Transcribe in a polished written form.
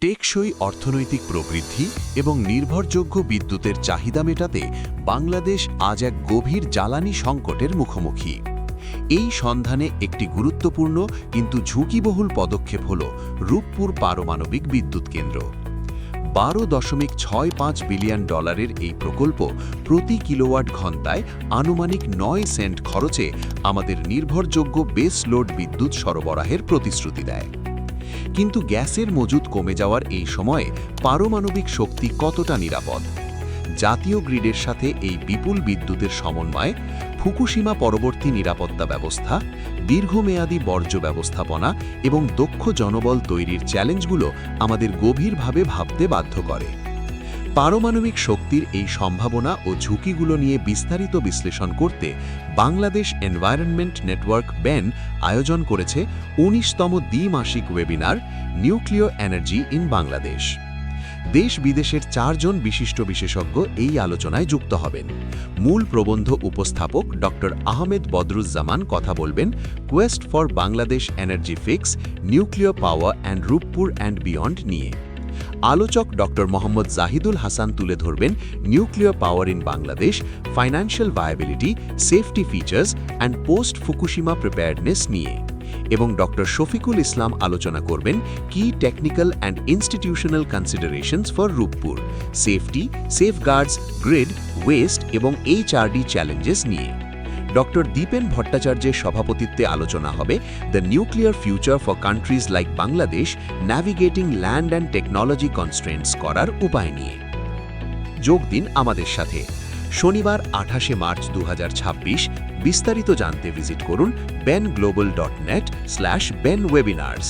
টেকসই অর্থনৈতিক প্রবৃদ্ধি এবং নির্ভরযোগ্য বিদ্যুতের চাহিদা মেটাতে বাংলাদেশ আজ এক গভীর জ্বালানি সংকটের মুখোমুখি। এই সন্ধানে একটি গুরুত্বপূর্ণ কিন্তু ঝুঁকিবহুল পদক্ষেপ হল রূপপুর পারমাণবিক বিদ্যুৎ কেন্দ্র। 12.65 বিলিয়ন ডলারের এই প্রকল্প প্রতি কিলোওয়াট ঘন্টায় আনুমানিক 9 সেন্ট খরচে আমাদের নির্ভরযোগ্য বেস লোড বিদ্যুৎ সরবরাহের প্রতিশ্রুতি দেয়। কিন্তু গ্যাসের মজুত কমে যাওয়ার এই সময়ে পারমাণবিক শক্তি কতটা নিরাপদ? জাতীয় গ্রিডের সাথে এই বিপুল বিদ্যুতের সমন্বয়ে ফুকুশিমা পরবর্তী নিরাপত্তা ব্যবস্থা, দীর্ঘমেয়াদী বর্জ্য ব্যবস্থাপনা এবং দক্ষ জনবল তৈরির চ্যালেঞ্জগুলো আমাদের গভীরভাবে ভাবতে বাধ্য করে। পারমাণবিক শক্তির এই সম্ভাবনা ও ঝুঁকিগুলো নিয়ে বিস্তারিত বিশ্লেষণ করতে বাংলাদেশ এনভায়রনমেন্ট নেটওয়ার্ক BEN আয়োজন করেছে ১৯তম দ্বিমাসিক webinar nuclear energy in Bangladesh. দেশ বিদেশের 4 জন বিশিষ্ট বিশেষজ্ঞ এই আলোচনায় যুক্ত হবেন। মূল প্রবন্ধ উপস্থাপক ডক্টর আহমেদ বদরুজ্জামান কথা বলবেন quest for Bangladesh energy fix, nuclear power and Rooppur and beyond নিয়ে। আলোচক ডক্টর মোহাম্মদ জাহিদুল হাসান তুলে ধরবেন nuclear power in Bangladesh, financial viability, safety features and post Fukushima preparedness নিয়ে। এবং ডক্টর শফিকুল ইসলাম আলোচনা করবেন কি technical and institutional considerations for Rooppur, safety, safeguards, grid, waste এবং HRD চ্যালেঞ্জেস নিয়ে। ডক্টর দীপেন ভট্টাচার্যের সভাপতিত্বে আলোচনা হবে the nuclear future for countries like Bangladesh, ন্যাভিগেটিং land and technology constraints করার উপায় নিয়ে। যোগ দিন আমাদের সাথে। শনিবার 28শে মার্চ 2026। বিস্তারিত জানতে ভিজিট করুন benglobal.net/benwebinars।